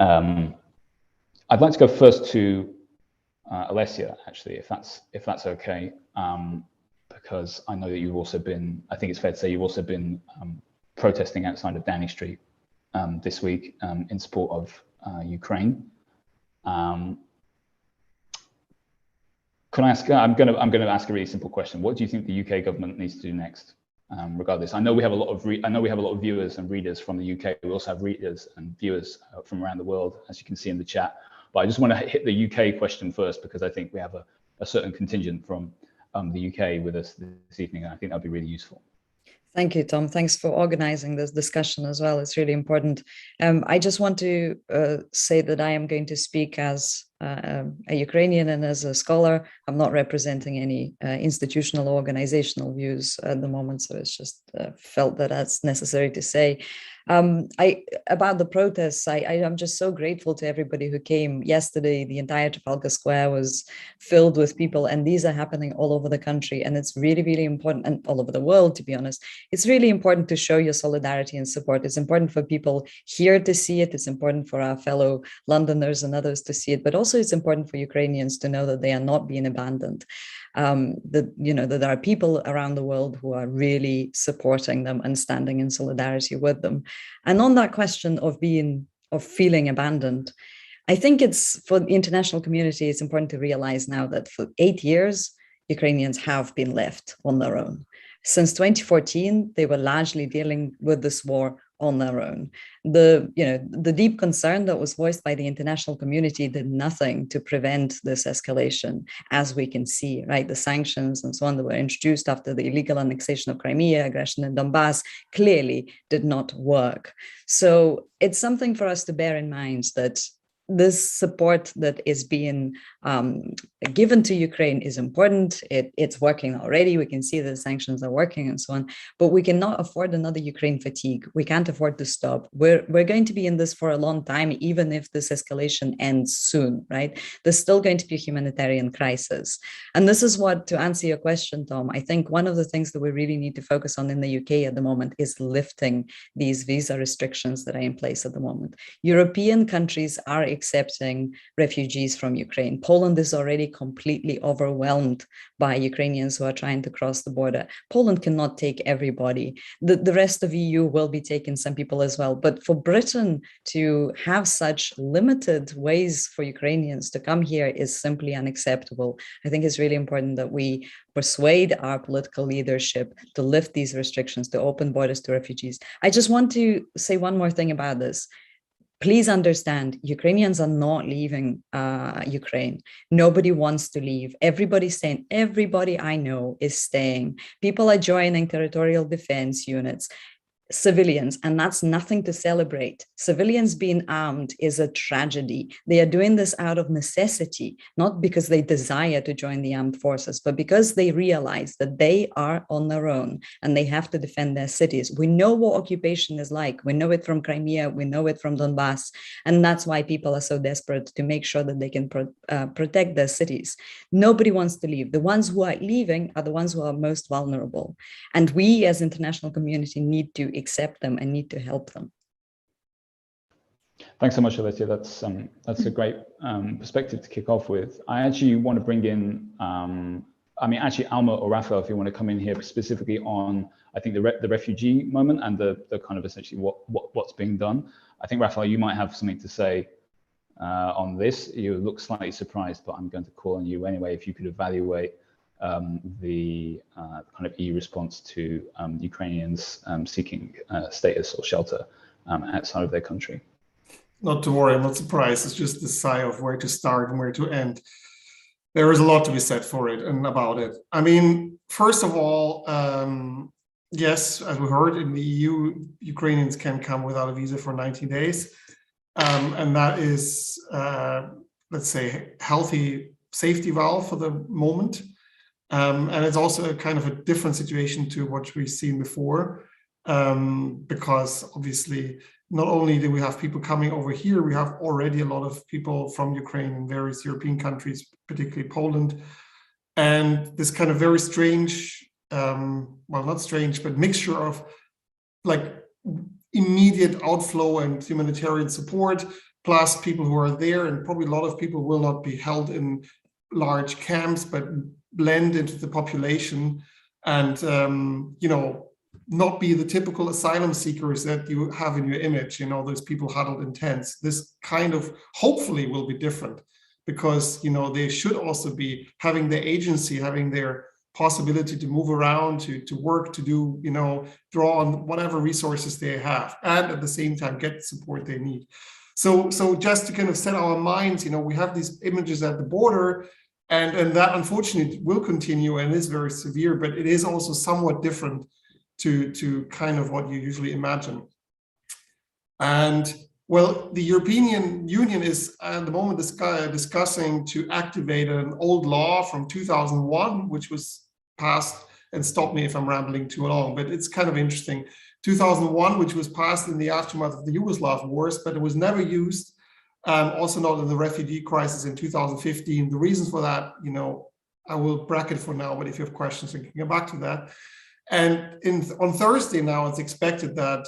I'd like to go first to Olesya, actually, if that's okay, because I know that you've also been, I think it's fair to say you've also been protesting outside of Downing Street this week in support of Ukraine. Can I ask? I'm going to ask a really simple question. What do you think the UK government needs to do next? Regardless, I know we have a lot of viewers and readers from the UK. We also have readers and viewers from around the world, as you can see in the chat. But I just want to hit the UK question first, because I think we have a certain contingent from the UK with us this evening, and I think that'd be really useful. Thank you, Tom. Thanks for organizing this discussion as well. It's really important. I just want to say that I am going to speak as a Ukrainian and as a scholar. I'm not representing any institutional or organizational views at the moment, so it's just felt that that's necessary to say. About the protests, I'm just so grateful to everybody who came yesterday. The entire Trafalgar Square was filled with people, and these are happening all over the country. And it's really, really important, and all over the world, to be honest. It's really important to show your solidarity and support. It's important for people here to see it. It's important for our fellow Londoners and others to see it, but also it's important for Ukrainians to know that they are not being abandoned. That there are people around the world who are really supporting them and standing in solidarity with them. And on that question of feeling abandoned, I think it's, for the international community, it's important to realize now that for 8 years, Ukrainians have been left on their own. Since 2014, they were largely dealing with this war on their own. The deep concern that was voiced by the international community did nothing to prevent this escalation, as we can see, right? The sanctions and so on that were introduced after the illegal annexation of Crimea, aggression in Donbass, clearly did not work. So it's something for us to bear in mind, that this support that is being given to Ukraine is important. It's working already. We can see that the sanctions are working and so on, but we cannot afford another Ukraine fatigue. We can't afford to stop. We're going to be in this for a long time, even if this escalation ends soon, right? There's still going to be a humanitarian crisis. And this is what, to answer your question, Tom, I think one of the things that we really need to focus on in the UK at the moment is lifting these visa restrictions that are in place at the moment. European countries are accepting refugees from Ukraine. Poland is already completely overwhelmed by Ukrainians who are trying to cross the border. Poland cannot take everybody. The rest of EU will be taking some people as well. But for Britain to have such limited ways for Ukrainians to come here is simply unacceptable. I think it's really important that we persuade our political leadership to lift these restrictions, to open borders to refugees. I just want to say one more thing about this. Please understand, Ukrainians are not leaving Ukraine. Nobody wants to leave. Everybody's staying. Everybody I know is staying. People are joining territorial defense units. Civilians, and that's nothing to celebrate. Civilians being armed is a tragedy. They are doing this out of necessity, not because they desire to join the armed forces, but because they realize that they are on their own and they have to defend their cities. We know what occupation is like. We know it from Crimea. We know it from Donbass. And that's why people are so desperate to make sure that they can protect their cities. Nobody wants to leave. The ones who are leaving are the ones who are most vulnerable. And we as international community need to accept them and need to help them. Thanks so much, Olesya. That's a great perspective to kick off with. I actually want to bring in, actually Almut or Raphael, if you want to come in here specifically on, I think the refugee moment and the kind of essentially what's being done. I think Raphael, you might have something to say on this. You look slightly surprised, but I'm going to call on you anyway if you could evaluate the kind of EU response to Ukrainians seeking status or shelter outside of their country. Not to worry, I'm not surprised. It's just the sigh of where to start and where to end. There is a lot to be said for it and about it. I mean, first of all, yes, as we heard, in the EU, Ukrainians can come without a visa for 90 days. And that is, let's say, healthy safety valve for the moment. And it's also a kind of a different situation to what we've seen before, because obviously not only do we have people coming over here, we have already a lot of people from Ukraine in various European countries, particularly Poland. And this kind of very strange, well, not strange, but mixture of like immediate outflow and humanitarian support plus people who are there, and probably a lot of people will not be held in large camps, but blend into the population and, not be the typical asylum seekers that you have in your image, those people huddled in tents. This kind of hopefully will be different because, they should also be having their agency, having their possibility to move around, to work, to do, draw on whatever resources they have, and at the same time get the support they need. So just to kind of set our minds, we have these images at the border, and that unfortunately will continue and is very severe, but it is also somewhat different to kind of what you usually imagine. And well, the European Union is at the moment discussing to activate an old law from 2001, which was passed, and stop me if I'm rambling too long, but it's kind of interesting. 2001, which was passed in the aftermath of the Yugoslav wars, but it was never used, also not in the refugee crisis in 2015. The reasons for that, I will bracket for now, but if you have questions, we can get back to that. And on Thursday now, it's expected that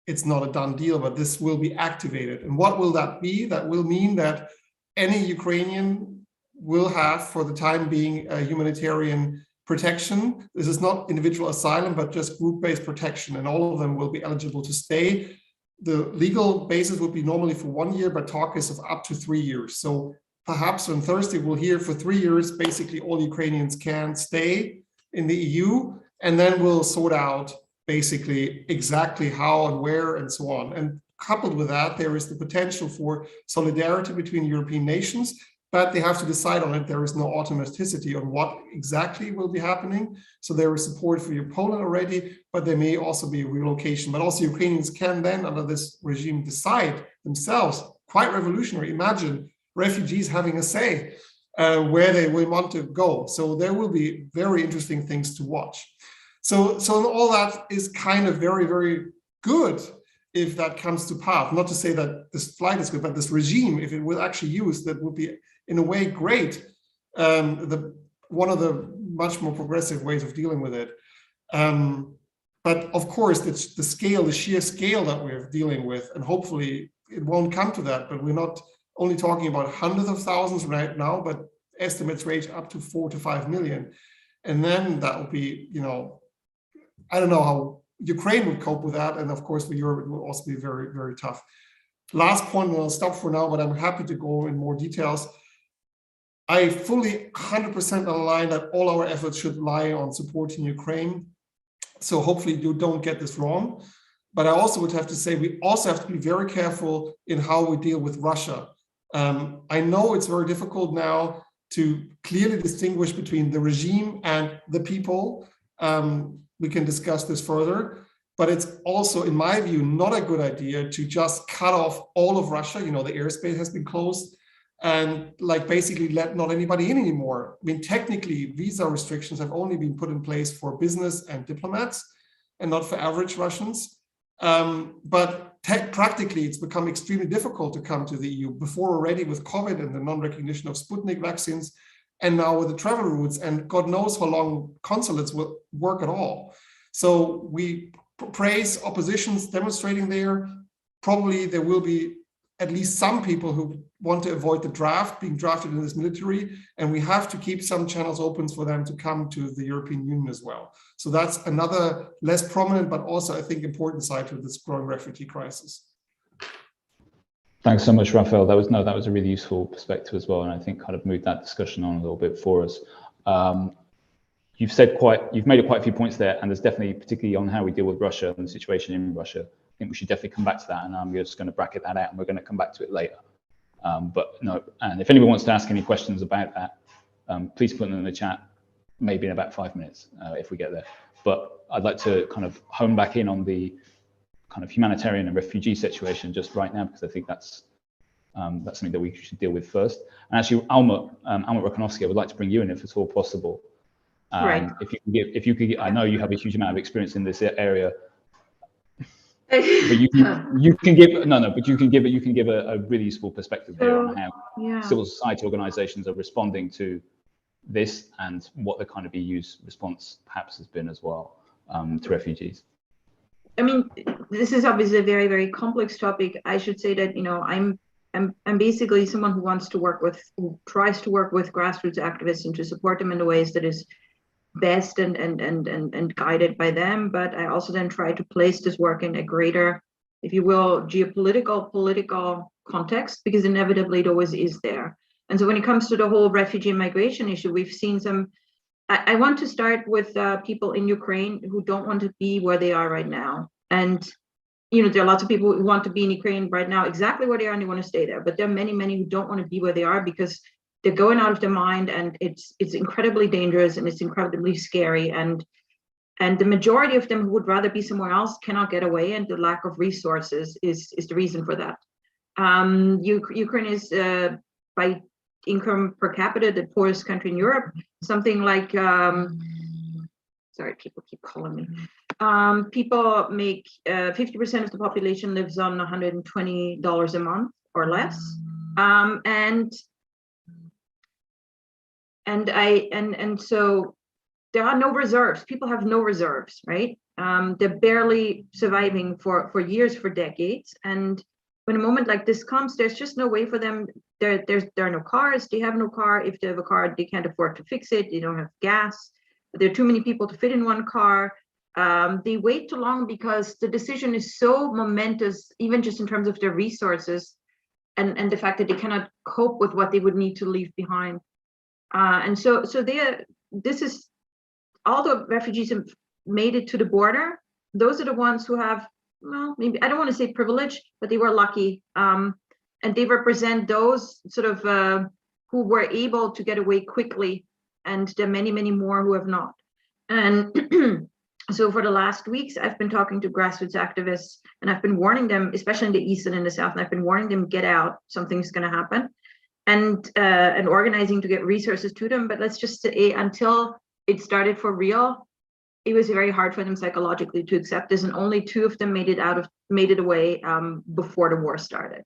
it's not a done deal, but this will be activated. And what will that be? That will mean that any Ukrainian will have, for the time being, a humanitarian protection. This is not individual asylum, but just group-based protection, and all of them will be eligible to stay. The legal basis would be normally for 1 year, but talk is of up to 3 years. So perhaps on Thursday, we'll hear for 3 years, basically all Ukrainians can stay in the EU, and then we'll sort out basically exactly how and where and so on. And coupled with that, there is the potential for solidarity between European nations, but they have to decide on it. There is no automaticity on what exactly will be happening. So there is support for Poland already, but there may also be relocation. But also Ukrainians can then, under this regime, decide themselves, quite revolutionary. Imagine refugees having a say where they will want to go. So there will be very interesting things to watch. So all that is kind of very, very good if that comes to pass. Not to say that this flight is good, but this regime, if it will actually use, that would be in a way great. One of the much more progressive ways of dealing with it. But of course, it's the scale, the sheer scale that we're dealing with, and hopefully it won't come to that, but we're not only talking about hundreds of thousands right now, but estimates range up to 4 to 5 million. And then that will be, I don't know how Ukraine would cope with that. And of course, for Europe, it will also be very, very tough. Last point, and I'll stop for now, but I'm happy to go in more details. I fully 100% align that all our efforts should lie on supporting Ukraine. So hopefully you don't get this wrong. But I also would have to say, we also have to be very careful in how we deal with Russia. I know it's very difficult now to clearly distinguish between the regime and the people. We can discuss this further, but it's also, in my view, not a good idea to just cut off all of Russia. The airspace has been closed, and basically let not anybody in anymore. I mean, technically, visa restrictions have only been put in place for business and diplomats, and not for average Russians. But practically, it's become extremely difficult to come to the EU. Before already with COVID and the non-recognition of Sputnik vaccines, and now with the travel routes, and God knows how long consulates will work at all. So we praise oppositions demonstrating there. Probably there will be at least some people who want to avoid the draft, being drafted in this military, and we have to keep some channels open for them to come to the European Union as well. So that's another less prominent, but also I think important side to this growing refugee crisis. Thanks so much, Raphael. That was a really useful perspective as well, and I think kind of moved that discussion on a little bit for us. You've made quite a few points there, and there's definitely, particularly on how we deal with Russia and the situation in Russia, I think we should definitely come back to that, and I'm just going to bracket that out, and we're going to come back to it later. But no, and if anyone wants to ask any questions about that, please put them in the chat, maybe in about 5 minutes if we get there. But I'd like to kind of hone back in on the kind of humanitarian and refugee situation just right now, because I think that's something that we should deal with first. And actually, Almut Rochowanski, I would like to bring you in if at all possible. Right. If you could give, I know you have a huge amount of experience in this area, but you can give a really useful perspective here on how civil society organizations are responding to this and what the kind of EU's response perhaps has been as well to refugees. I mean, this is obviously a very, very complex topic. I should say that, I'm I'm basically someone who tries to work with grassroots activists and to support them in the ways that is best and guided by them. But I also then try to place this work in a greater, if you will, political context, because inevitably it always is there. And so when it comes to the whole refugee and migration issue, we've seen some, I want to start with people in Ukraine who don't want to be where they are right now. And there are lots of people who want to be in Ukraine right now exactly where they are and they want to stay there. But there are many, many who don't want to be where they are because they're going out of their mind, and it's incredibly dangerous and it's incredibly scary. And the majority of them who would rather be somewhere else cannot get away, and the lack of resources is the reason for that. Ukraine is by income per capita the poorest country in Europe, something like sorry, people keep calling me. People make 50% of the population lives on $120 a month or less, and so there are no reserves. People have no reserves, right? They're barely surviving for years, for decades. And when a moment like this comes, there's just no way for them. There are no cars. They have no car. If they have a car, they can't afford to fix it. They don't have gas. There are too many people to fit in one car. They wait too long because the decision is so momentous, even just in terms of their resources and the fact that they cannot cope with what they would need to leave behind. And so this is, all the refugees have made it to the border. Those are the ones who have, well, maybe, I don't want to say privilege, but they were lucky. And they represent those sort of who were able to get away quickly. And there are many, many more who have not. And so for the last weeks, I've been talking to grassroots activists, and I've been warning them, especially in the East and in the South, and I've been warning them, get out, something's going to happen, and organizing to get resources to them. But let's just say, until it started for real, it was very hard for them psychologically to accept this, and only 2 of them made it away before the war started.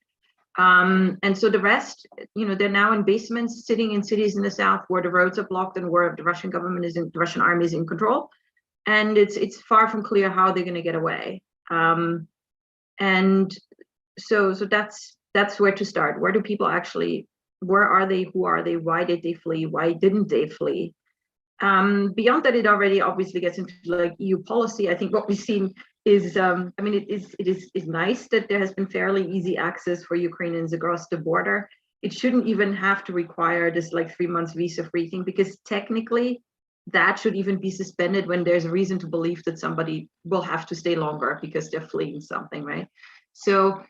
And so the rest, they're now in basements, sitting in cities in the South where the roads are blocked and where the Russian government the Russian army is in control. And it's far from clear how they're going to get away. And so that's where to start. Where do people actually, where are they? Who are they? Why did they flee? Why didn't they flee? Beyond that, it already obviously gets into like EU policy. I think what we've seen is, it is nice that there has been fairly easy access for Ukrainians across the border. It shouldn't even have to require this like 3 months visa-free thing, because technically that should even be suspended when there's a reason to believe that somebody will have to stay longer because they're fleeing something, right? So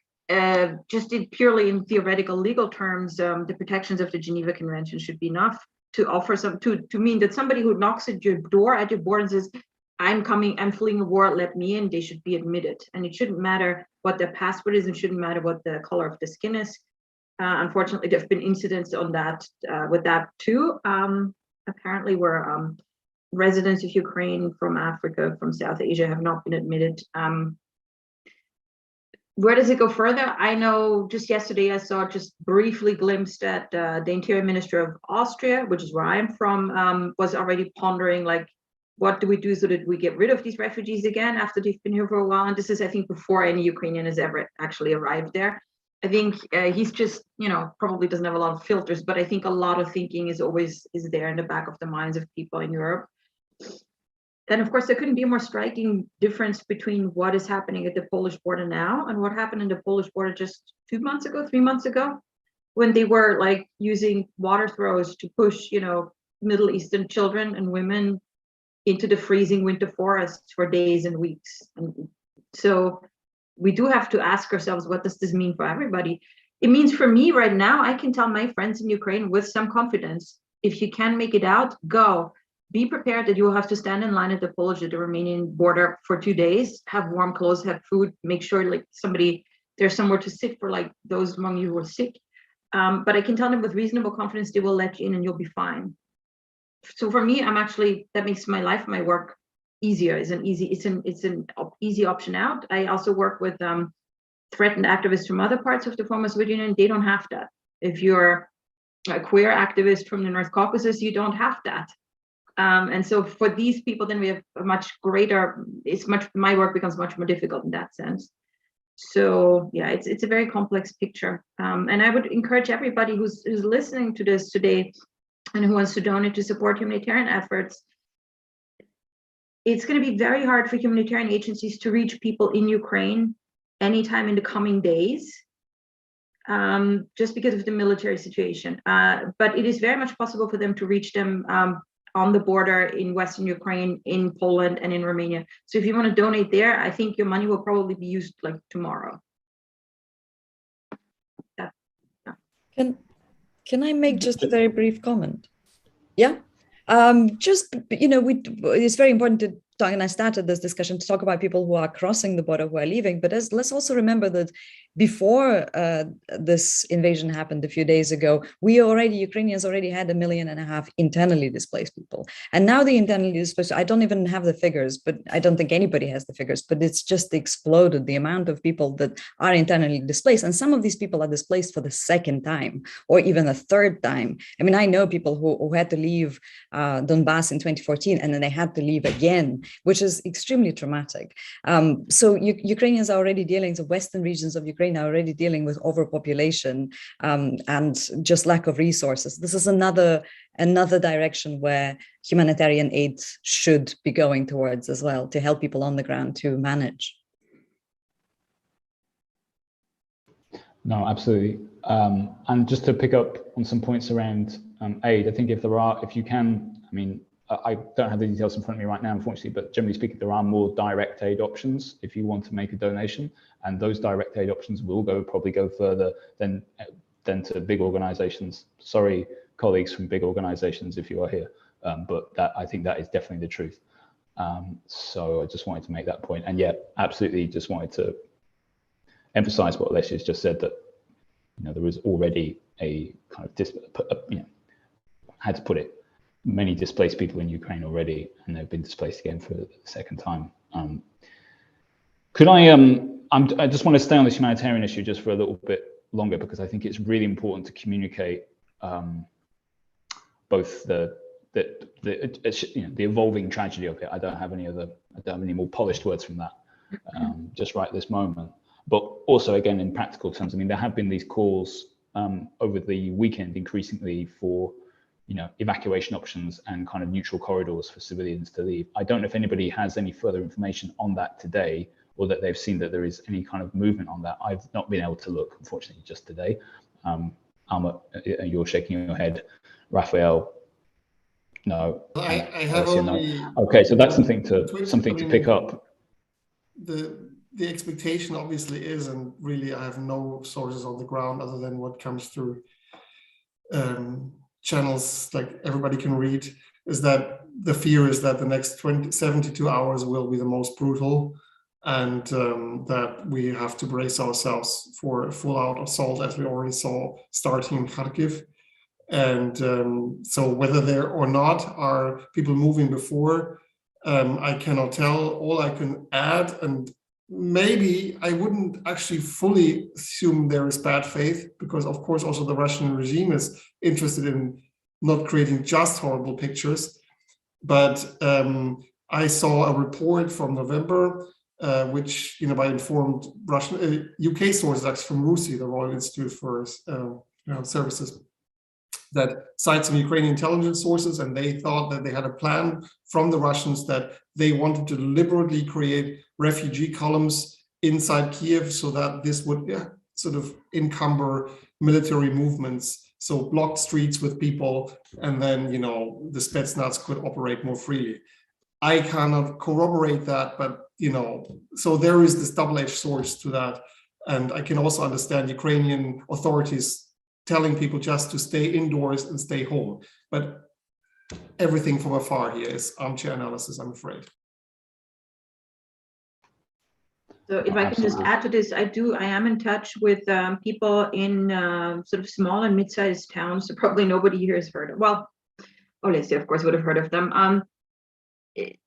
just purely in theoretical legal terms, the protections of the Geneva Convention should be enough to offer to mean that somebody who knocks at your door and says, I'm fleeing a war, let me in, they should be admitted. And it shouldn't matter what their passport is, and shouldn't matter what the color of the skin is. Unfortunately, there have been incidents on that with that too. Apparently where residents of Ukraine from Africa, from South Asia have not been admitted. Where does it go further? I know just yesterday I saw just briefly glimpsed at the Interior Minister of Austria, which is where I'm from, was already pondering like, what do we do so that we get rid of these refugees again after they've been here for a while? And this is, I think, before any Ukrainian has ever actually arrived there. I think he's just, probably doesn't have a lot of filters, but I think a lot of thinking is there in the back of the minds of people in Europe. And of course, there couldn't be a more striking difference between what is happening at the Polish border now and what happened in the Polish border just 3 months ago, when they were like using water throws to push, Middle Eastern children and women into the freezing winter forests for days and weeks. And so we do have to ask ourselves, what does this mean for everybody? It means for me right now, I can tell my friends in Ukraine with some confidence, if you can make it out, go. Be prepared that you will have to stand in line at the Polish or the Romanian border for 2 days, have warm clothes, have food, make sure like there's somewhere to sit for like those among you who are sick. But I can tell them with reasonable confidence, they will let you in and you'll be fine. So for me, that makes my life, my work easier. It's an easy option out. I also work with threatened activists from other parts of the former Soviet Union. They don't have that. If you're a queer activist from the North Caucasus, you don't have that. And so for these people, then we have a much greater, my work becomes much more difficult in that sense. So yeah, it's a very complex picture. And I would encourage everybody who's listening to this today and who wants to donate to support humanitarian efforts. It's going to be very hard for humanitarian agencies to reach people in Ukraine anytime in the coming days, just because of the military situation. But it is very much possible for them to reach them on the border in Western Ukraine, in Poland, and in Romania. So if you want to donate there, I think your money will probably be used like tomorrow. Yeah. Can I make just a very brief comment? Yeah. Just, it's very important to talk, and I started this discussion to talk about people who are crossing the border, who are leaving, but let's also remember that before this invasion happened a few days ago, Ukrainians already had 1.5 million internally displaced people. And now the internally displaced, I don't even have the figures, but I don't think anybody has the figures, but it's just exploded, the amount of people that are internally displaced. And some of these people are displaced for the second time, or even a third time. I mean, I know people who had to leave Donbass in 2014, and then they had to leave again, which is extremely traumatic. So Ukrainians are already dealing, the western regions of Ukraine are already dealing with overpopulation and just lack of resources. This is another direction where humanitarian aid should be going towards as well, to help people on the ground to manage. No, absolutely. And just to pick up on some points around aid, I think if you can, I mean, I don't have the details in front of me right now, unfortunately, but generally speaking, there are more direct aid options if you want to make a donation, and those direct aid options will probably go further than to big organizations. Sorry, colleagues from big organizations, if you are here, but I think that is definitely the truth. So I just wanted to make that point, and yeah, absolutely, just wanted to emphasize what Olesya's just said, that there is already a kind of how to put it, many displaced people in Ukraine already, and they've been displaced again for the second time. I just want to stay on this humanitarian issue just for a little bit longer, because I think it's really important to communicate both the evolving tragedy of it. I don't have any more polished words from that just right this moment. But also, again, in practical terms, I mean, there have been these calls over the weekend increasingly for evacuation options and kind of neutral corridors for civilians to leave. I don't know if anybody has any further information on that today, or that they've seen that there is any kind of movement on that. I've not been able to look, unfortunately, just today. Almut, you're shaking your head. Raphael, no. I have only. No. Okay, so that's something to pick up. The expectation obviously is, and really I have no sources on the ground other than what comes through channels like everybody can read, is that the fear is that the next 72 hours will be the most brutal, and that we have to brace ourselves for a full-out assault, as we already saw starting in Kharkiv. And so whether there or not are people moving before, I cannot tell. All I can add, and maybe I wouldn't actually fully assume there is bad faith, because of course also the Russian regime is interested in not creating just horrible pictures. But I saw a report from November, which, by informed Russian, UK sources, actually from RUSI, the Royal Institute for Services, that cites some Ukrainian intelligence sources, and they thought that they had a plan from the Russians that they wanted to deliberately create refugee columns inside Kiev, so that this would sort of encumber military movements, so blocked streets with people, and then the Spetsnaz could operate more freely. I cannot corroborate that, but so there is this double-edged sword to that, and I can also understand Ukrainian authorities telling people just to stay indoors and stay home. But everything from afar here is armchair analysis, I'm afraid. So if I can just add to this, I am in touch with people in sort of small and mid-sized towns. So probably nobody here has heard of. Well, Olesya, of course, would have heard of them,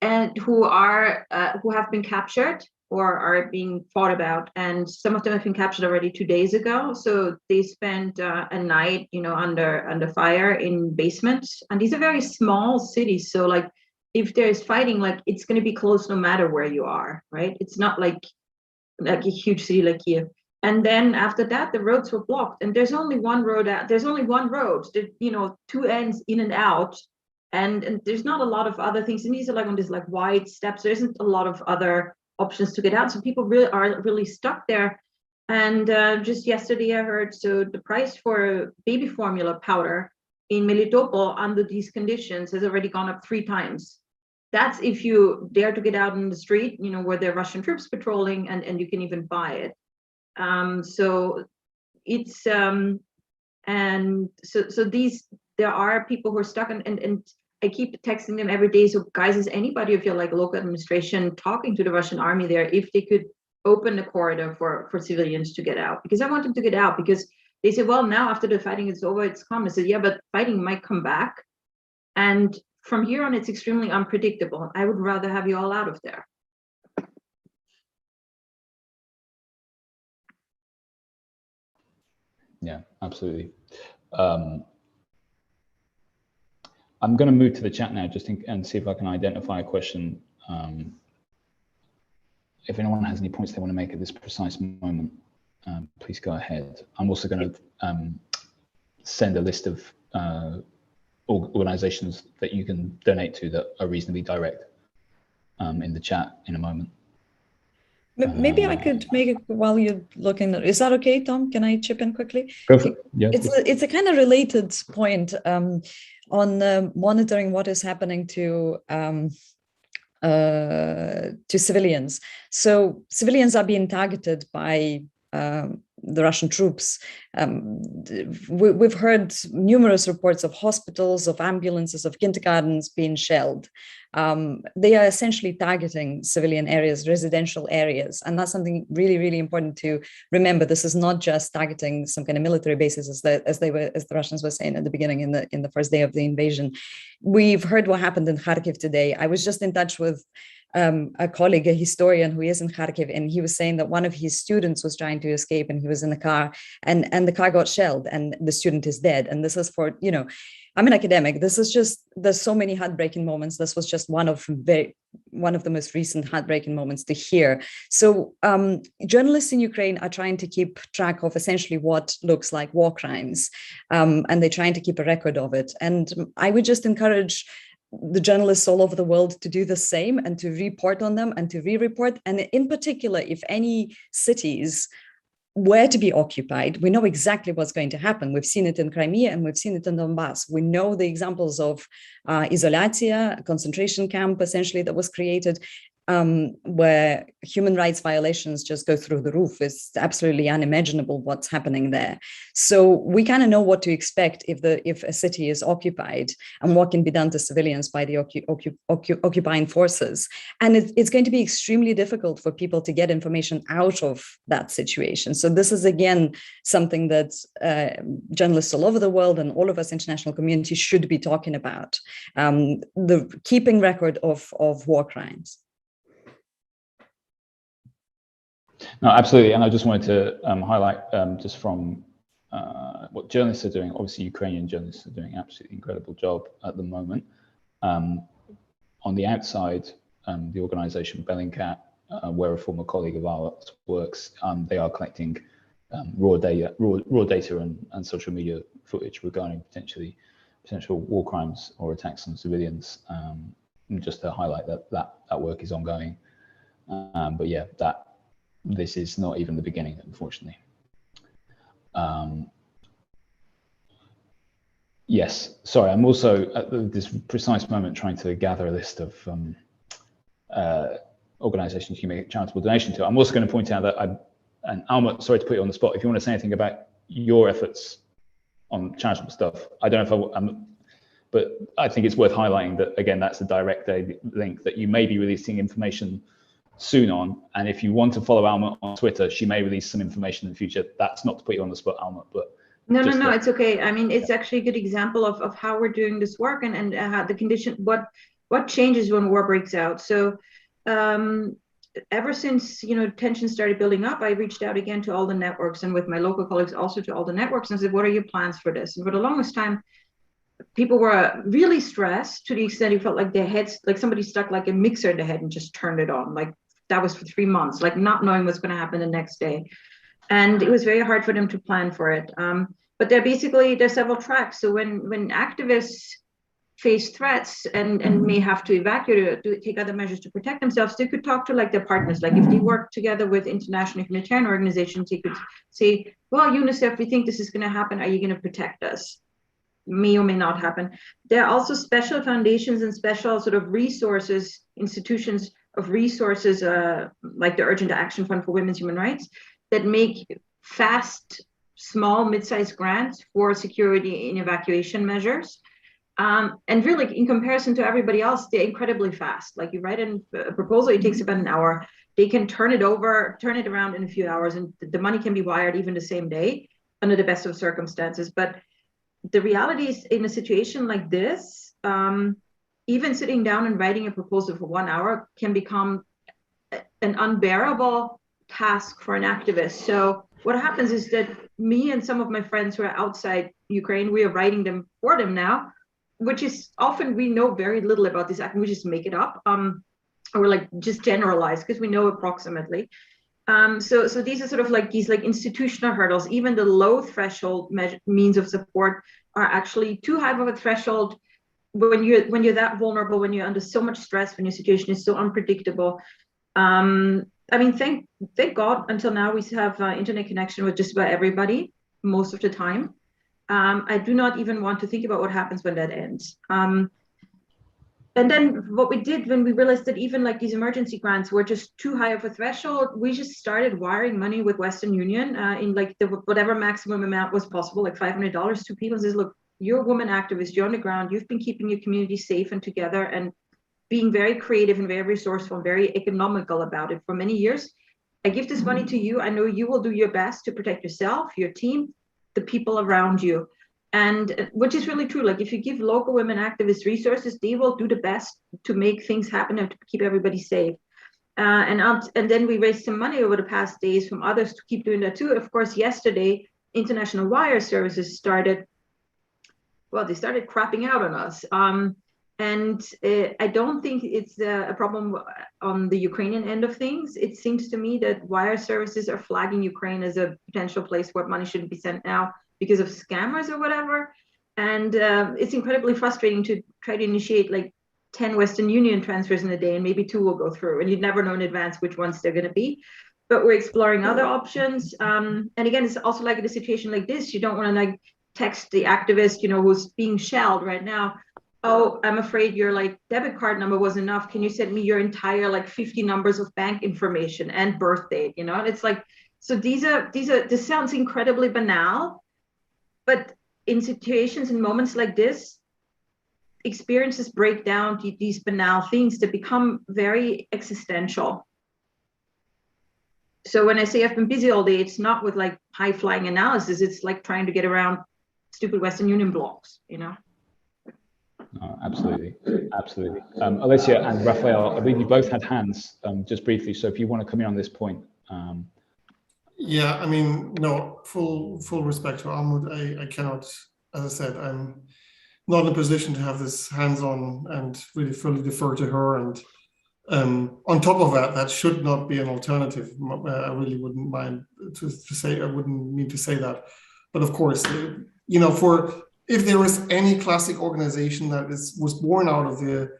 and who have been captured or are being fought about, and some of them have been captured already 2 days ago. So they spent a night, under fire in basements, and these are very small cities. So like, if there's fighting, like it's going to be close no matter where you are, right? It's not like like a huge city like Kiev. And then after that, the roads were blocked, and there's only one road out. There's only one road, you know, two ends in and out, and there's not a lot of other things. And these are like on these like wide steps. There isn't a lot of other options to get out. So people really are stuck there. And just yesterday, I heard so the price for baby formula powder in Melitopol under these conditions has already gone up 3 times. That's if you dare to get out in the street, you know, where there are Russian troops patrolling, and you can even buy it. So it's and so these, there are people who are stuck, and I keep texting them every day. So guys, is anybody of your like local administration talking to the Russian army there if they could open the corridor for civilians to get out? Because I want them to get out, because they say, well, now after the fighting is over, it's calm. I said, yeah, but fighting might come back, and from here on, it's extremely unpredictable. I would rather have you all out of there. Yeah, absolutely. I'm going to move to the chat now and see if I can identify a question. If anyone has any points they want to make at this precise moment, please go ahead. I'm also going to send a list of organizations that you can donate to that are reasonably direct in the chat in a moment. Maybe I could make it while you're looking. Is that okay, Tom? Can I chip in quickly? Go for it. Yeah, it's a kind of related point on monitoring what is happening to civilians. So civilians are being targeted by the Russian troops. We've heard numerous reports of hospitals, of ambulances, of kindergartens being shelled. They are essentially targeting civilian areas, residential areas, and that's something really, really important to remember. This is not just targeting some kind of military bases, as the Russians were saying at the beginning in the first day of the invasion. We've heard what happened in Kharkiv today. I was just in touch with a colleague, a historian who is in Kharkiv, and he was saying that one of his students was trying to escape, and he was in the car, and the car got shelled, and the student is dead. And this is for, you know, I'm an academic. This is just, there's so many heartbreaking moments. This was just one of the most recent heartbreaking moments to hear. So journalists in Ukraine are trying to keep track of essentially what looks like war crimes, and they're trying to keep a record of it. And I would just encourage the journalists all over the world to do the same and to report on them and to re-report. And in particular, if any cities were to be occupied, we know exactly what's going to happen. We've seen it in Crimea and we've seen it in Donbass. We know the examples of Izolyatia, a concentration camp essentially that was created, where human rights violations just go through the roof. It's absolutely unimaginable what's happening there. So we kind of know what to expect if a city is occupied and what can be done to civilians by the occupying forces. And it's going to be extremely difficult for people to get information out of that situation. So this is, again, something that journalists all over the world and all of us international community should be talking about, the keeping record of war crimes. No, absolutely. And I just wanted to highlight just from what journalists are doing. Obviously, Ukrainian journalists are doing an absolutely incredible job at the moment. On the outside, the organization Bellingcat, where a former colleague of ours works, they are collecting raw data and social media footage regarding potential war crimes or attacks on civilians. Just to highlight that work is ongoing. But yeah, this is not even the beginning, unfortunately. Yes, sorry, I'm also at this precise moment trying to gather a list of organizations you make charitable donation to. I'm also going to point out that and Almut, sorry to put you on the spot, if you want to say anything about your efforts on charitable stuff, I don't know if but I think it's worth highlighting that, again, that's a direct link that you may be releasing information soon on, and if you want to follow Almut on Twitter, she may release some information in the future. That's not to put you on the spot, Almut, but no, it's okay. I mean, it's actually a good example of how we're doing this work and how the condition, what changes when war breaks out. So ever since, you know, tensions started building up, I reached out again to all the networks, and with my local colleagues also to all the networks, and said, what are your plans for this? And for the longest time, people were really stressed to the extent it felt like their heads, like somebody stuck like a mixer in their head and just turned it on, like that was for 3 months, like not knowing what's going to happen the next day. And it was very hard for them to plan for it. But there's several tracks. So when activists face threats and may have to evacuate or take other measures to protect themselves, they could talk to like their partners. Like if they work together with international humanitarian organizations, they could say, well, UNICEF, we think this is going to happen. Are you going to protect us? May or may not happen. There are also special foundations and special sort of resources, institutions of resources, like the Urgent Action Fund for Women's Human Rights, that make fast, small, mid-sized grants for security and evacuation measures. And really, in comparison to everybody else, they're incredibly fast. Like you write in a proposal, it takes about an hour. They can turn it around in a few hours, and the money can be wired even the same day under the best of circumstances. But the reality is, in a situation like this, even sitting down and writing a proposal for 1 hour can become an unbearable task for an activist. So what happens is that me and some of my friends who are outside Ukraine, we are writing them for them now, which is often we know very little about this act. We just make it up, or like just generalize because we know approximately. So these are sort of like these like institutional hurdles. Even the low threshold means of support are actually too high of a threshold when you're that vulnerable, when you're under so much stress, when your situation is so unpredictable. I mean, thank God until now we have internet connection with just about everybody most of the time. I do not even want to think about what happens when that ends. And then what we did when we realized that even like these emergency grants were just too high of a threshold, we just started wiring money with Western Union in like whatever maximum amount was possible, like $500 to people. And says, look, you're a woman activist, you're on the ground, you've been keeping your community safe and together and being very creative and very resourceful and very economical about it for many years. I give this money to you. I know you will do your best to protect yourself, your team, the people around you. And which is really true. Like if you give local women activists resources, they will do the best to make things happen and to keep everybody safe. And then we raised some money over the past days from others to keep doing that too. Of course, yesterday, International Wire Services started crapping out on us. And I don't think it's a problem on the Ukrainian end of things. It seems to me that wire services are flagging Ukraine as a potential place where money shouldn't be sent now because of scammers or whatever. And it's incredibly frustrating to try to initiate like 10 Western Union transfers in a day and maybe 2 will go through. And you'd never know in advance which ones they're going to be. But we're exploring other options. And again, it's also like in a situation like this, you don't want to like text the activist, who's being shelled right now. Oh, I'm afraid your like debit card number was enough. Can you send me your entire like 50 numbers of bank information and birth date? And it's like, so this sounds incredibly banal, but in situations and moments like this, experiences break down these banal things that become very existential. So when I say I've been busy all day, it's not with like high flying analysis. It's like trying to get around stupid Western Union blocks, Oh, absolutely. Olesya and Raphael, I believe you both had hands just briefly. So if you want to come in on this point. Yeah, I mean, no, full respect to Almut. I cannot, as I said, I'm not in a position to have this hands-on and really fully defer to her. And on top of that should not be an alternative. I really wouldn't mind to say, I wouldn't mean to say that. But of course, if there is any classic organization that was born out of the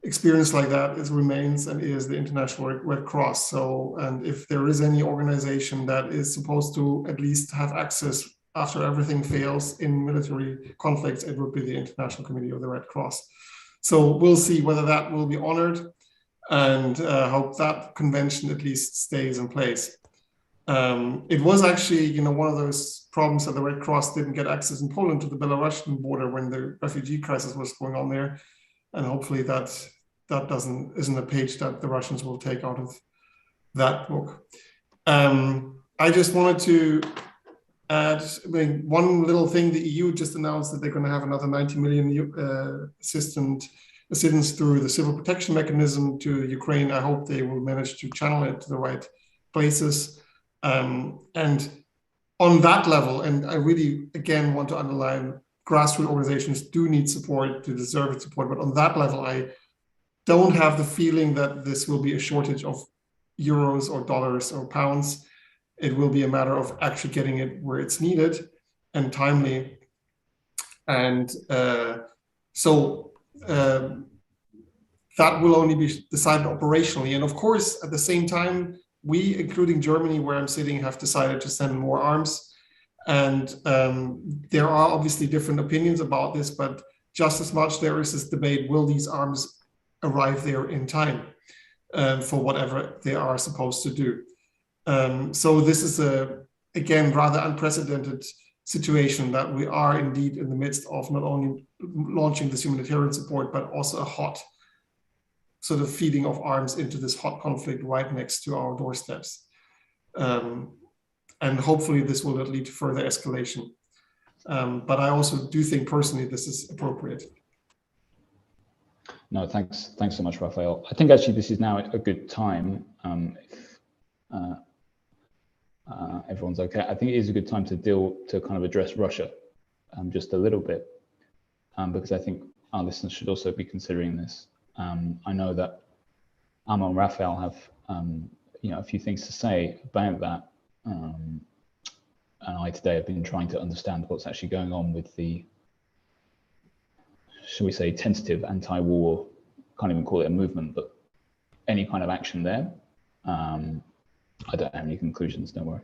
experience like that, it remains and is the International Red Cross. So, and if there is any organization that is supposed to at least have access after everything fails in military conflicts, it would be the International Committee of the Red Cross. So we'll see whether that will be honored and hope that convention at least stays in place. It was actually, one of those problems that the Red Cross didn't get access in Poland to the Belarusian border when the refugee crisis was going on there, and hopefully that isn't a page that the Russians will take out of that book. I just wanted to add one little thing. The EU just announced that they're going to have another 90 million assistance through the civil protection mechanism to Ukraine. I hope they will manage to channel it to the right places. And on that level, and I really, again, want to underline, grassroots organizations do need support, to deserve support, but on that level, I don't have the feeling that this will be a shortage of euros or dollars or pounds. It will be a matter of actually getting it where it's needed and timely. And that will only be decided operationally. And of course, at the same time, we, including Germany, where I'm sitting, have decided to send more arms. And there are obviously different opinions about this, but just as much there is this debate, will these arms arrive there in time for whatever they are supposed to do? So this is again, rather unprecedented situation that we are indeed in the midst of not only launching this humanitarian support, but also a hot sort of feeding of arms into this hot conflict right next to our doorsteps. And hopefully this will not lead to further escalation. But I also do think personally this is appropriate. No, thanks so much, Raphael. I think actually this is now a good time, if everyone's okay. I think it is a good time to kind of address Russia just a little bit, because I think our listeners should also be considering this. I know that Almut and Raphael have a few things to say about that. And I today have been trying to understand what's actually going on with the, shall we say, tentative anti-war, can't even call it a movement, but any kind of action there. I don't have any conclusions, don't worry.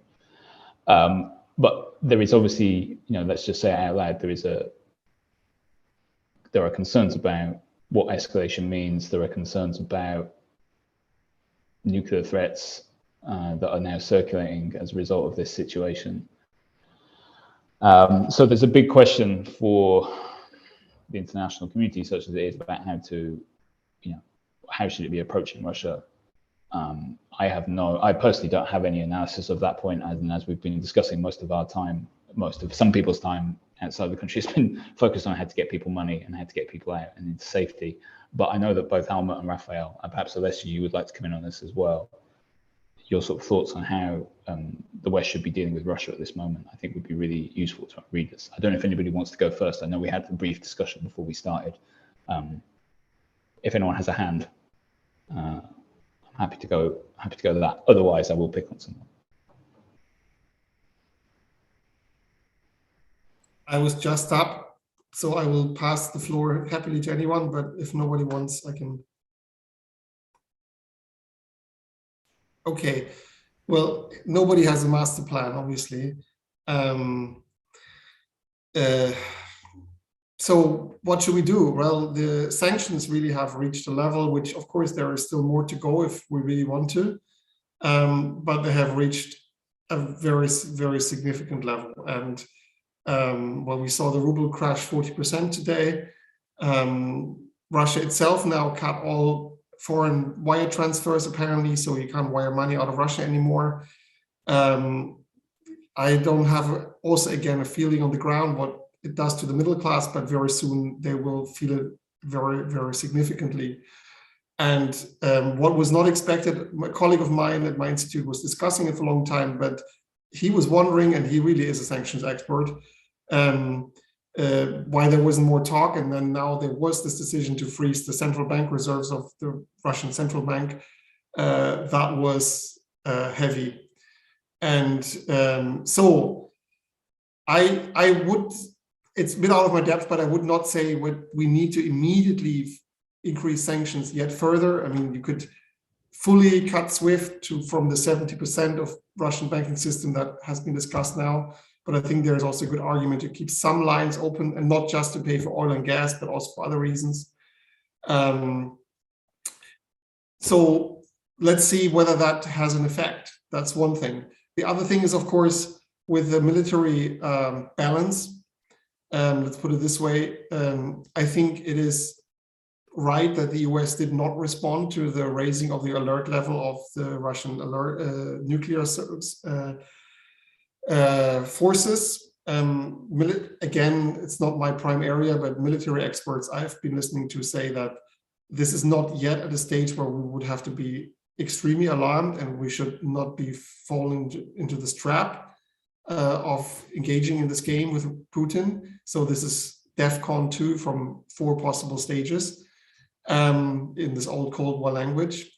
But there is obviously, let's just say it out loud, there are concerns about what escalation means. There are concerns about nuclear threats that are now circulating as a result of this situation. So there's a big question for the international community, such as it is, about how should it be approaching Russia. I personally don't have any analysis of that point, and as we've been discussing, most of some people's time outside the country has been focused on how to get people money and how to get people out and into safety. But I know that both Almut and Raphael, and perhaps Olesya, you would like to come in on this as well. Your sort of thoughts on how the West should be dealing with Russia at this moment, I think would be really useful to readers. I don't know if anybody wants to go first. I know we had a brief discussion before we started. If anyone has a hand, I'm happy to go to that. Otherwise, I will pick on someone. I was just up, so I will pass the floor happily to anyone, but if nobody wants, I can. Okay, well, nobody has a master plan, obviously. So what should we do? Well, the sanctions really have reached a level which, of course, there is still more to go if we really want to, but they have reached a very, very significant level. And well, we saw the ruble crash 40% today. Russia itself now cut all foreign wire transfers, apparently, so you can't wire money out of Russia anymore. I don't have also, again, a feeling on the ground what it does to the middle class, but very soon they will feel it very, very significantly. And what was not expected, a colleague of mine at my institute was discussing it for a long time, but he was wondering, and he really is a sanctions expert, why there wasn't more talk. And then now there was this decision to freeze the central bank reserves of the Russian central bank. That was heavy. And so I would, it's a bit out of my depth, but I would not say we need to immediately increase sanctions yet further. I mean, you could fully cut SWIFT from the 70% of Russian banking system that has been discussed now. But I think there's also a good argument to keep some lines open, and not just to pay for oil and gas, but also for other reasons. So let's see whether that has an effect. That's one thing. The other thing is, of course, with the military balance, let's put it this way, I think it is right that the US did not respond to the raising of the alert level of the Russian nuclear forces. Again, it's not my prime area, but military experts I've been listening to say that this is not yet at a stage where we would have to be extremely alarmed, and we should not be falling into this trap of engaging in this game with Putin. So this is DEFCON 2 from 4 possible stages in this old Cold War language.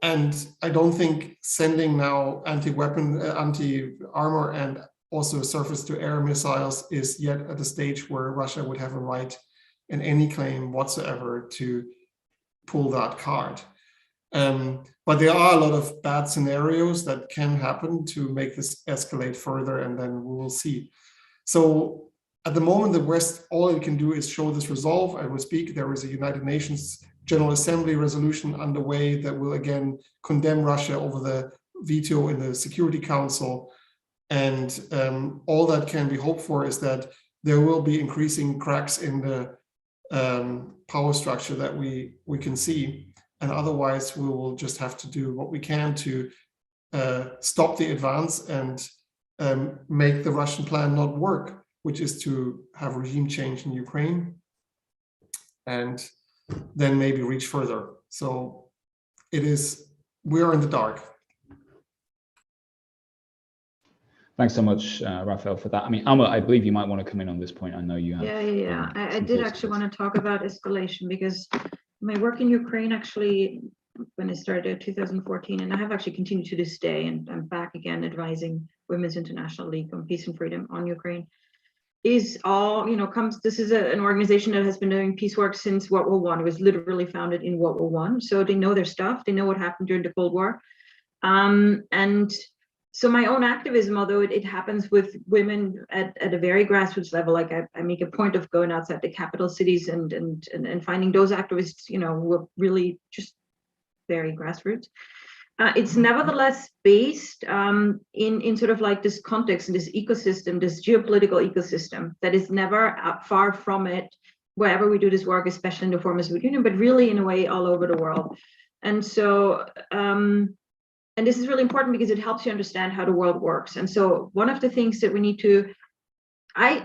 and I don't think sending now anti-weapon, anti-armor and also surface-to-air missiles is yet at the stage where Russia would have a right and any claim whatsoever to pull that card. But there are a lot of bad scenarios that can happen to make this escalate further, and then we will see. So at the moment, the West, all it can do is show this resolve. I will speak. There is a United Nations General Assembly resolution underway that will again condemn Russia over the veto in the Security Council. And all that can be hoped for is that there will be increasing cracks in the power structure that we can see. And otherwise, we will just have to do what we can to stop the advance and make the Russian plan not work, which is to have regime change in Ukraine and then maybe reach further. So we are in the dark. Thanks so much, Raphael, for that. I mean, Almut, I believe you might want to come in on this point. I know you have. Yeah. I did actually want to talk about escalation, because my work in Ukraine actually, when I started in 2014, and I have actually continued to this day, and I'm back again advising Women's International League on Peace and Freedom on Ukraine, is all, this is an organization that has been doing peace work since World War I. It was literally founded in World War I. So they know their stuff. They know what happened during the Cold War. And so my own activism, although it happens with women at a very grassroots level, like I make a point of going outside the capital cities and finding those activists, who are really just very grassroots. It's nevertheless based in sort of like this context, in this ecosystem, this geopolitical ecosystem that is never far from it, wherever we do this work, especially in the former Soviet Union, but really in a way all over the world. And so, and this is really important because it helps you understand how the world works. And so one of the things that we need to, I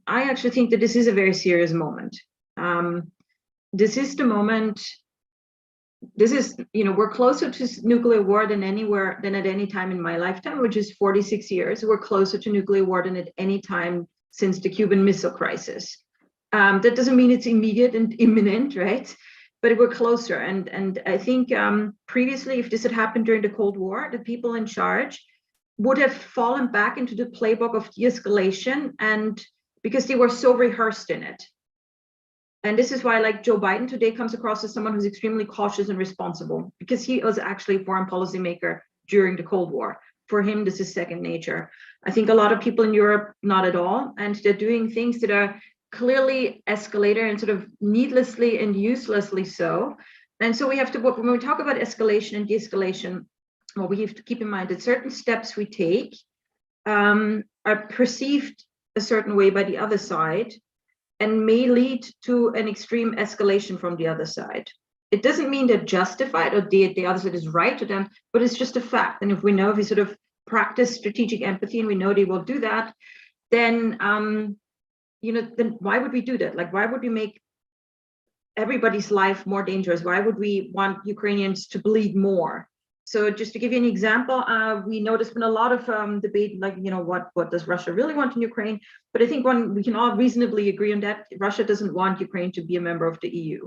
actually think that this is a very serious moment. This is the moment. This is, we're closer to nuclear war than at any time in my lifetime, which is 46 years. We're closer to nuclear war than at any time since the Cuban Missile Crisis. That doesn't mean it's immediate and imminent, right? But we're closer. And I think previously, if this had happened during the Cold War, the people in charge would have fallen back into the playbook of de-escalation, and because they were so rehearsed in it. And this is why, like, Joe Biden today comes across as someone who's extremely cautious and responsible, because he was actually a foreign policy maker during the Cold War. For him, this is second nature. I think a lot of people in Europe, not at all. And they're doing things that are clearly escalator and sort of needlessly and uselessly so. And so we have to, when we talk about escalation and de-escalation, well, we have to keep in mind that certain steps we take are perceived a certain way by the other side, and may lead to an extreme escalation from the other side. It doesn't mean they're justified or the other side is right to them, but it's just a fact. And if we sort of practice strategic empathy and we know they will do that, then, then why would we do that? Like, why would we make everybody's life more dangerous? Why would we want Ukrainians to bleed more? So just to give you an example, we know there's been a lot of debate, like, what does Russia really want in Ukraine? But I think we can all reasonably agree on that. Russia doesn't want Ukraine to be a member of the EU.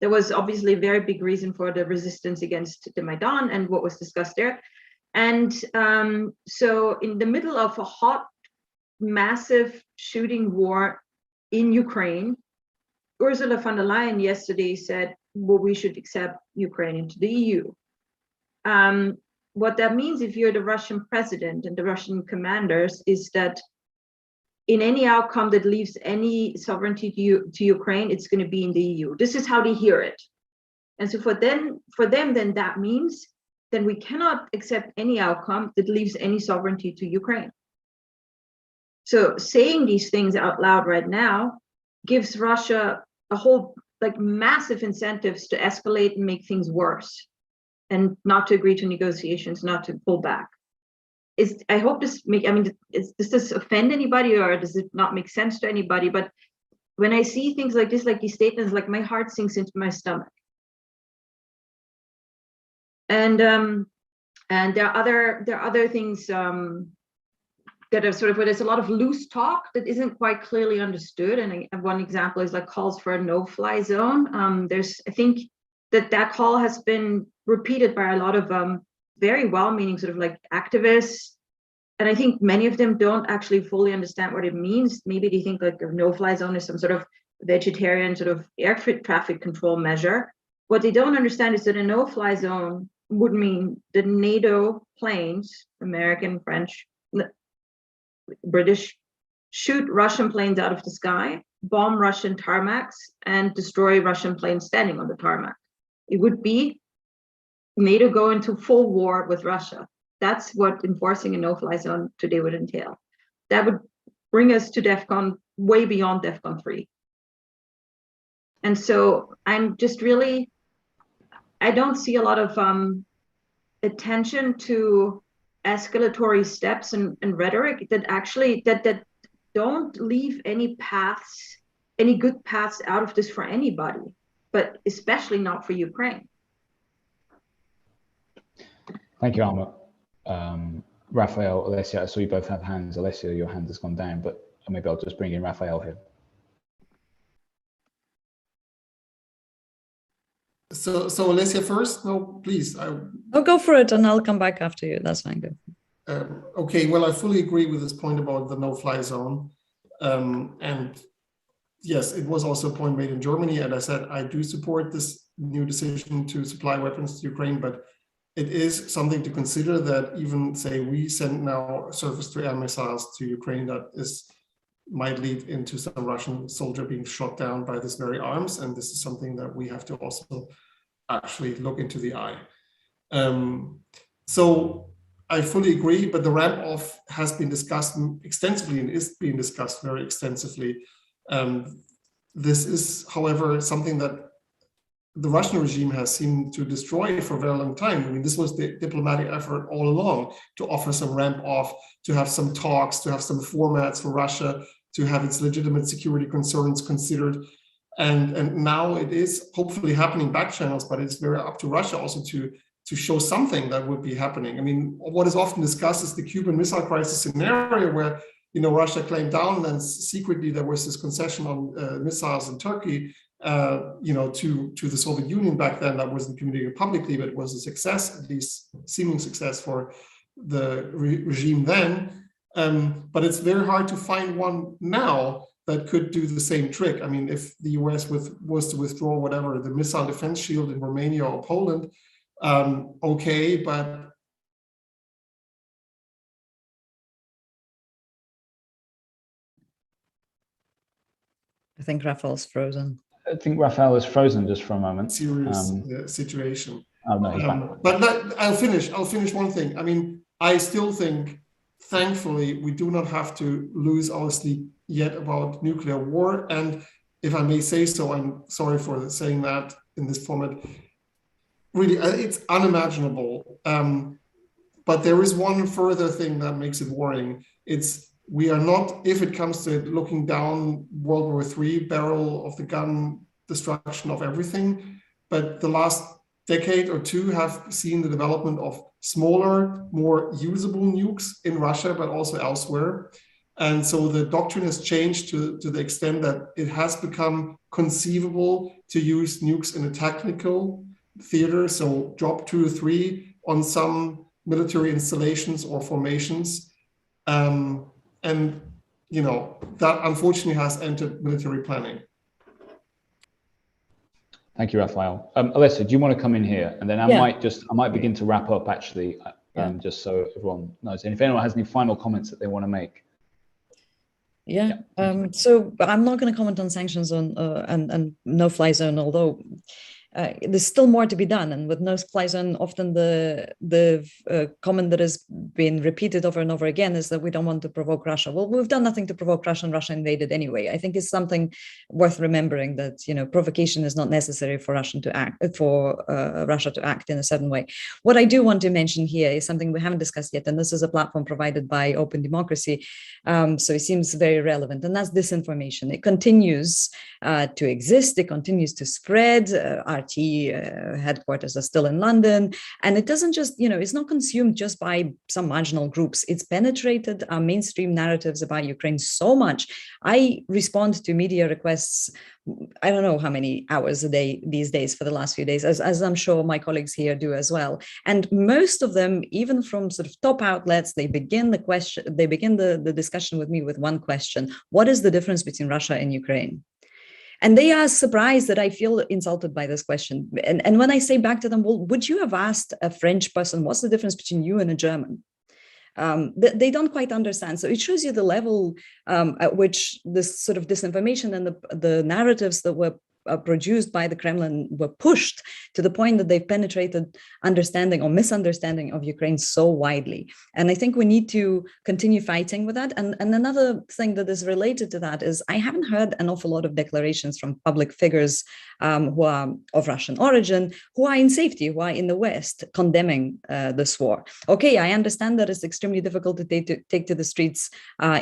There was obviously a very big reason for the resistance against the Maidan and what was discussed there. And so in the middle of a hot, massive shooting war in Ukraine, Ursula von der Leyen yesterday said, well, we should accept Ukraine into the EU. What that means, if you're the Russian president and the Russian commanders, is that in any outcome that leaves any sovereignty to Ukraine, it's going to be in the EU. This is how they hear it. And so for them, then that means then we cannot accept any outcome that leaves any sovereignty to Ukraine. So saying these things out loud right now gives Russia a whole, like, massive incentives to escalate and make things worse, and not to agree to negotiations, not to pull back. I hope does this offend anybody, or does it not make sense to anybody? But when I see things like this, like these statements, like, my heart sinks into my stomach. And there are other things that are sort of, where there's a lot of loose talk that isn't quite clearly understood. And one example is like calls for a no-fly zone. There's, I think, that call has been repeated by a lot of very well-meaning sort of like activists. And I think many of them don't actually fully understand what it means. Maybe they think like a no-fly zone is some sort of vegetarian sort of air traffic control measure. What they don't understand is that a no-fly zone would mean that NATO planes, American, French, British, shoot Russian planes out of the sky, bomb Russian tarmacs, and destroy Russian planes standing on the tarmac. It would be NATO go into full war with Russia. That's what enforcing a no-fly zone today would entail. That would bring us to DEFCON, way beyond DEFCON 3. And so I'm just really, I don't see a lot of attention to escalatory steps and rhetoric that actually, that don't leave any paths, any good paths out of this for anybody, but especially not for Ukraine. Thank you, Almut. Raphael, Olesya, I saw you both have hands. Olesya, your hand has gone down, but maybe I'll just bring in Raphael here. So Olesya first? No, please. I'll go for it and I'll come back after you. That's fine. Good. Okay, well, I fully agree with this point about the no-fly zone. And yes, it was also a point made in Germany. And I said, I do support this new decision to supply weapons to Ukraine, but it is something to consider that even say we send now surface-to-air missiles to Ukraine that might lead into some Russian soldier being shot down by this very arms. And this is something that we have to also actually look into the eye. So I fully agree, but the ramp off has been discussed extensively and is being discussed very extensively. This is, however, something that the Russian regime has seemed to destroy for a very long time. I mean, this was the diplomatic effort all along, to offer some ramp off, to have some talks, to have some formats for Russia, to have its legitimate security concerns considered. And now it is hopefully happening back channels, but it's very up to Russia also to show something that would be happening. I mean, what is often discussed is the Cuban Missile Crisis scenario where, you know, Russia claimed down and secretly there was this concession on missiles in Turkey, you know, to the Soviet Union back then. That wasn't communicated publicly, but it was a success, at least seeming success for the regime then. But it's very hard to find one now that could do the same trick. I mean, if the US was to withdraw whatever, the missile defense shield in Romania or Poland, okay, but I think Raphael's frozen. I think Raphael is frozen just for a moment. Serious situation. Oh, no, he's back. But I'll finish one thing. I mean, I still think, thankfully, we do not have to lose our sleep yet about nuclear war. And if I may say so, I'm sorry for saying that in this format. Really, it's unimaginable. But there is one further thing that makes it worrying. We are not, if it comes to looking down World War III, barrel of the gun, destruction of everything, but the last decade or two have seen the development of smaller, more usable nukes in Russia, but also elsewhere. And so the doctrine has changed to the extent that it has become conceivable to use nukes in a technical theater, so drop 2 or 3 on some military installations or formations. And, you know, that unfortunately has entered military planning. Thank you, Raphael. Olesya, do you want to come in here? And then I might begin to wrap up actually, just so everyone knows. And if anyone has any final comments that they want to make. So I'm not going to comment on sanctions on and no-fly zone, although there's still more to be done. And with no-fly zone, often the comment that has been repeated over and over again is that we don't want to provoke Russia. Well, we've done nothing to provoke Russia, and Russia invaded anyway. I think it's something worth remembering that, you know, provocation is not necessary for Russia to act in a certain way. What I do want to mention here is something we haven't discussed yet, and this is a platform provided by openDemocracy. So it seems very relevant, and that's disinformation. It continues to exist. It continues to spread. Our RT headquarters are still in London. And it doesn't just, it's not consumed just by some marginal groups. It's penetrated our mainstream narratives about Ukraine so much. I respond to media requests, I don't know how many hours a day these days for the last few days, as I'm sure my colleagues here do as well. And most of them, even from sort of top outlets, they begin the discussion with me with one question: what is the difference between Russia and Ukraine? And they are surprised that I feel insulted by this question. And when I say back to them, well, would you have asked a French person, what's the difference between you and a German? They don't quite understand. So it shows you the level at which this sort of disinformation and the narratives that were produced by the Kremlin were pushed to the point that they've penetrated understanding or misunderstanding of Ukraine so widely. And I think we need to continue fighting with that. And another thing that is related to that is I haven't heard an awful lot of declarations from public figures who are of Russian origin, who are in safety, who are in the West, condemning this war. Okay, I understand that it's extremely difficult to take to the streets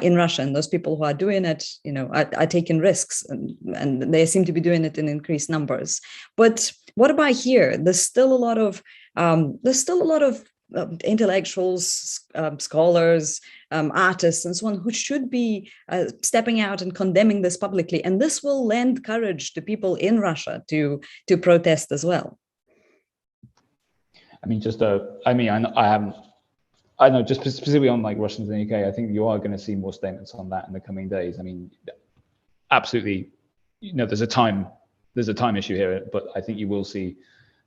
in Russia, and those people who are doing it, are taking risks, and they seem to be doing it in increased numbers. But what about here? There's still a lot of intellectuals, scholars, artists, and so on, who should be stepping out and condemning this publicly, and this will lend courage to people in Russia to protest as well. I mean, I know just specifically on like Russians in the UK, I think you are going to see more statements on that in the coming days. I mean, absolutely, there's a time issue here, but I think you will see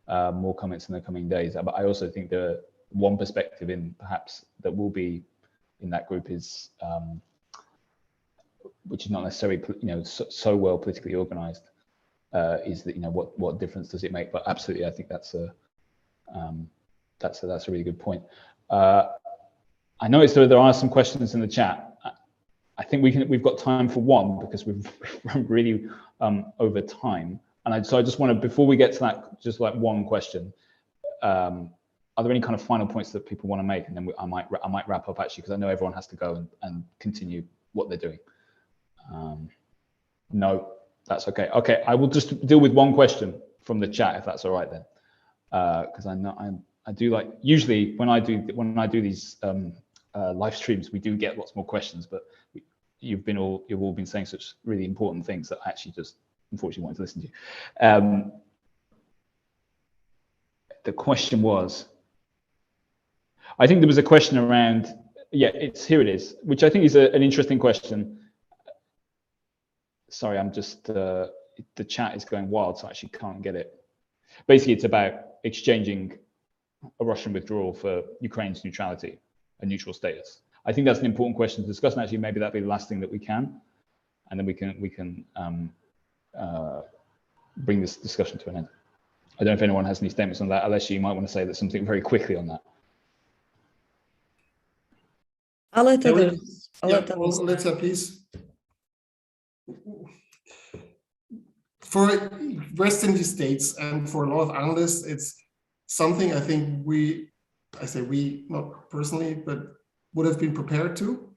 more comments in the coming days. But I also think the one perspective perhaps that will be in that group is, which is not necessarily so well politically organized, is that what difference does it make? But absolutely, I think that's a really good point. I noticed there are some questions in the chat. I think we've got time for one because we've run really over time. And so I just want to, before we get to that, just like one question. Are there any kind of final points that people want to make? And then I might wrap up actually, because I know everyone has to go and continue what they're doing. No, that's okay. Okay, I will just deal with one question from the chat, if that's all right then. Because I do like, usually when I do these live streams, we do get lots more questions, but you've all been saying such really important things that I actually just unfortunately wanted to listen to. The question was, I think there was a question around, here it is, which I think is an interesting question. Sorry, I'm just, the chat is going wild, so I actually can't get it. Basically, it's about exchanging a Russian withdrawal for Ukraine's neutrality and neutral status. I think that's an important question to discuss, and actually maybe that'll be the last thing that we can, and then we can bring this discussion to an end. I don't know if anyone has any statements on that. Olesya, you might want to say something very quickly on that. I'll let Olesya, please. For Western states and for a lot of analysts, it's something I think I say we, not personally, but would have been prepared to.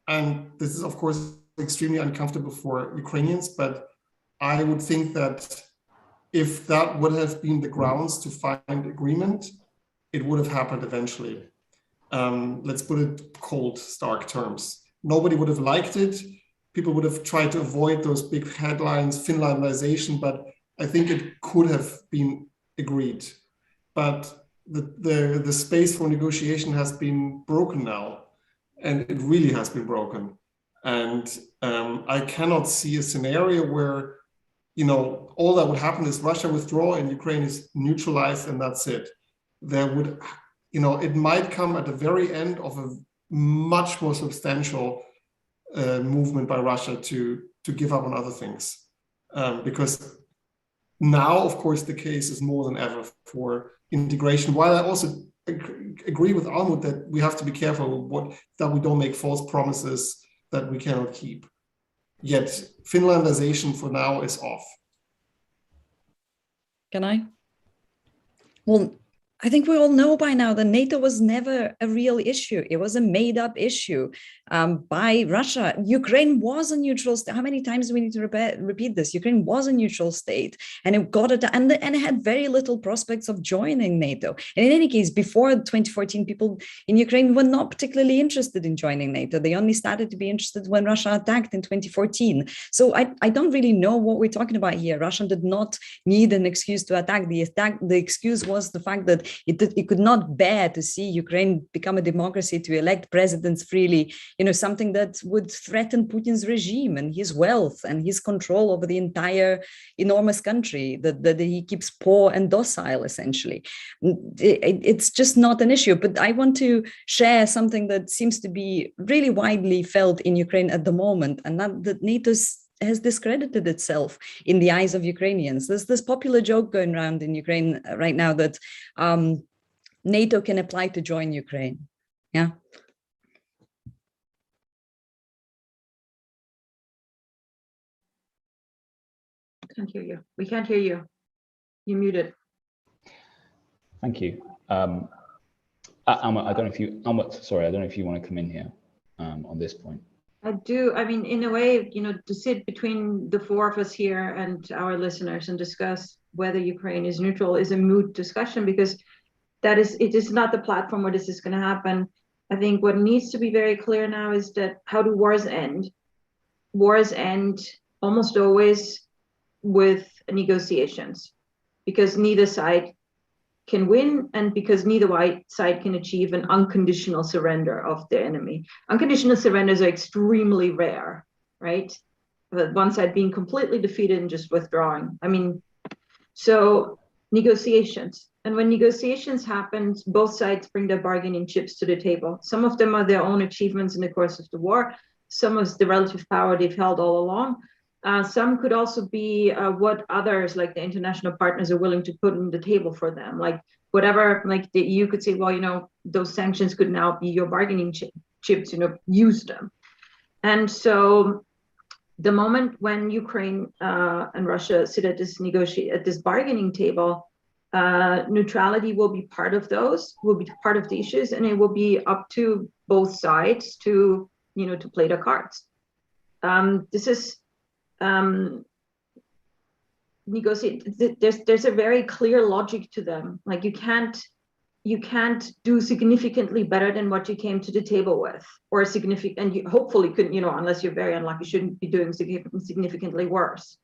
And this is, of course, extremely uncomfortable for Ukrainians, but I would think that if that would have been the grounds to find agreement, it would have happened eventually. Let's put it cold, stark terms. Nobody would have liked it. People would have tried to avoid those big headlines, Finlandization, but I think it could have been agreed. But the space for negotiation has been broken now, and it really has been broken. And I cannot see a scenario where, all that would happen is Russia withdraw and Ukraine is neutralized and that's it. There would, it might come at the very end of a much more substantial movement by Russia to give up on other things. Because now, of course, the case is more than ever for integration. While I also agree with Almut that we have to be careful that we don't make false promises that we cannot keep. Yet Finlandization for now is off. Can I? Well, I think we all know by now that NATO was never a real issue. It was a made-up issue by Russia. Ukraine was a neutral state. How many times do we need to repeat this? Ukraine was a neutral state, and it got it, and it had very little prospects of joining NATO. And in any case, before 2014, people in Ukraine were not particularly interested in joining NATO. They only started to be interested when Russia attacked in 2014. So I don't really know what we're talking about here. Russia did not need an excuse to attack. The excuse was the fact that it could not bear to see Ukraine become a democracy, to elect presidents freely, something that would threaten Putin's regime and his wealth and his control over the entire enormous country that he keeps poor and docile, essentially. It's just not an issue. But I want to share something that seems to be really widely felt in Ukraine at the moment, and that NATO has discredited itself in the eyes of Ukrainians. There's this popular joke going around in Ukraine right now that NATO can apply to join Ukraine. Yeah. Can't hear you. We can't hear you. You're muted. Thank you. Almut, I don't know if you want to come in here on this point. I do. I mean, in a way, to sit between the four of us here and our listeners and discuss whether Ukraine is neutral is a moot discussion, because it is not the platform where this is going to happen. I think what needs to be very clear now is that how do wars end? Wars end almost always with negotiations, because neither side can win, and because neither side can achieve an unconditional surrender of their enemy. Unconditional surrenders are extremely rare, right? One side being completely defeated and just withdrawing. I mean, so negotiations. And when negotiations happen, both sides bring their bargaining chips to the table. Some of them are their own achievements in the course of the war. Some is the relative power they've held all along. Some could also be what others, like the international partners, are willing to put on the table for them. Like whatever, like the EU could say, well, those sanctions could now be your bargaining chips, use them. And so the moment when Ukraine and Russia sit at this bargaining table, neutrality will be part of those, will be part of the issues, and it will be up to both sides to, to play their cards. This is negotiate. There's a very clear logic to them. Like you can't do significantly better than what you came to the table with, or significant, and you hopefully couldn't, unless you're very unlucky, shouldn't be doing significantly worse.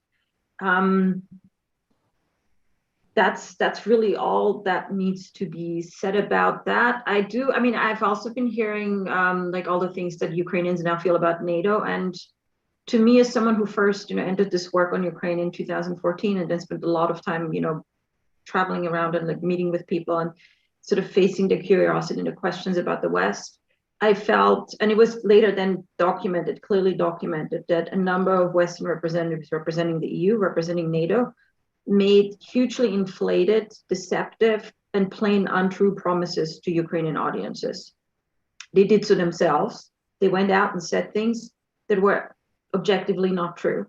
That's really all that needs to be said about that. I've also been hearing like all the things that Ukrainians now feel about NATO, and to me, as someone who first, entered this work on Ukraine in 2014, and then spent a lot of time, traveling around and like meeting with people and sort of facing the curiosity and the questions about the West, I felt, and it was later then clearly documented, that a number of Western representatives representing the EU, representing NATO, made hugely inflated, deceptive, and plain untrue promises to Ukrainian audiences. They did so themselves. They went out and said things that were objectively not true.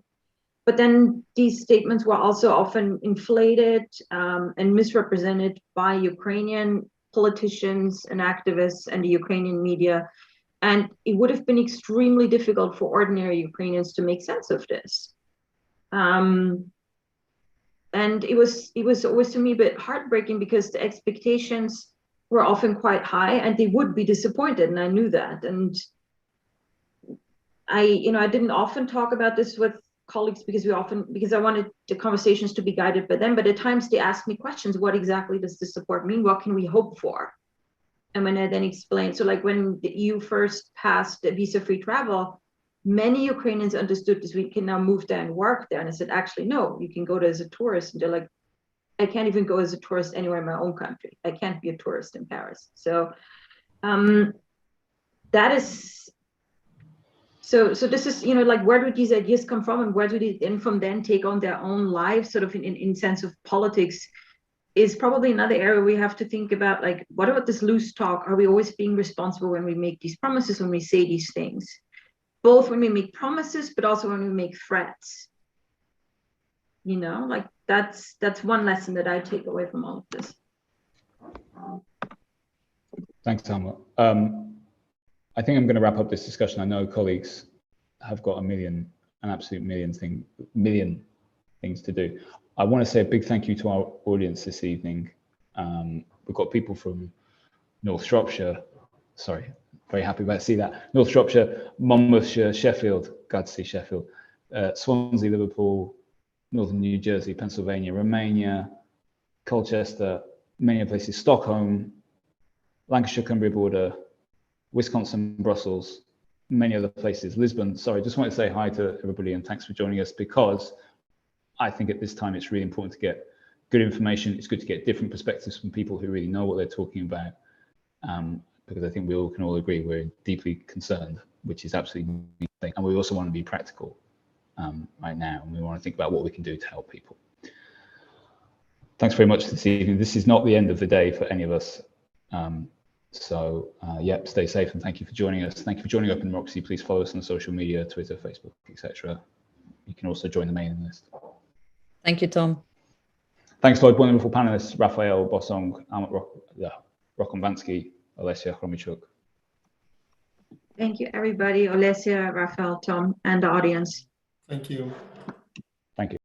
But then these statements were also often inflated and misrepresented by Ukrainian politicians and activists and the Ukrainian media. And it would have been extremely difficult for ordinary Ukrainians to make sense of this. And it was always to me a bit heartbreaking, because the expectations were often quite high and they would be disappointed, and I knew that. And I didn't often talk about this with colleagues because I wanted the conversations to be guided by them, but at times they asked me questions. What exactly does this support mean? What can we hope for? And when I then explained, so like when the EU first passed the visa-free travel, many Ukrainians understood this, we can now move there and work there. And I said, actually, no, you can go there as a tourist. And they're like, I can't even go as a tourist anywhere in my own country. I can't be a tourist in Paris. So that is, so this is, like, where do these ideas come from, and where do they then take on their own lives, sort of in sense of politics, is probably another area we have to think about. Like, what about this loose talk? Are we always being responsible when we make these promises, when we say these things? Both when we make promises, but also when we make threats. Like that's one lesson that I take away from all of this. Thanks, Almut. I think I'm going to wrap up this discussion. I know colleagues have got an absolute million things to do. I want to say a big thank you to our audience this evening. We've got people from North Shropshire, sorry, very happy about to see that. North Shropshire, Monmouthshire, Sheffield, glad to see Sheffield, Swansea, Liverpool, Northern New Jersey, Pennsylvania, Romania, Colchester, many other places, Stockholm, Lancashire, Cumbria border, Wisconsin, Brussels, many other places, Lisbon. Sorry, just want to say hi to everybody and thanks for joining us, because I think at this time it's really important to get good information. It's good to get different perspectives from people who really know what they're talking about, because I think we all can all agree we're deeply concerned, which is absolutely thing. And we also want to be practical right now, and we want to think about what we can do to help people. Thanks very much this evening. This is not the end of the day for any of us. Yep, stay safe and thank you for joining us. Thank you for joining openDemocracy. Please follow us on social media, Twitter, Facebook, etc. You can also join the mailing list. Thank you, Tom. Thanks to our wonderful panelists, Raphael Bosong, Almut Rochowanski, Olesya Khromeychuk. Thank you, everybody. Olesya, Raphael, Tom, and the audience. Thank you. Thank you.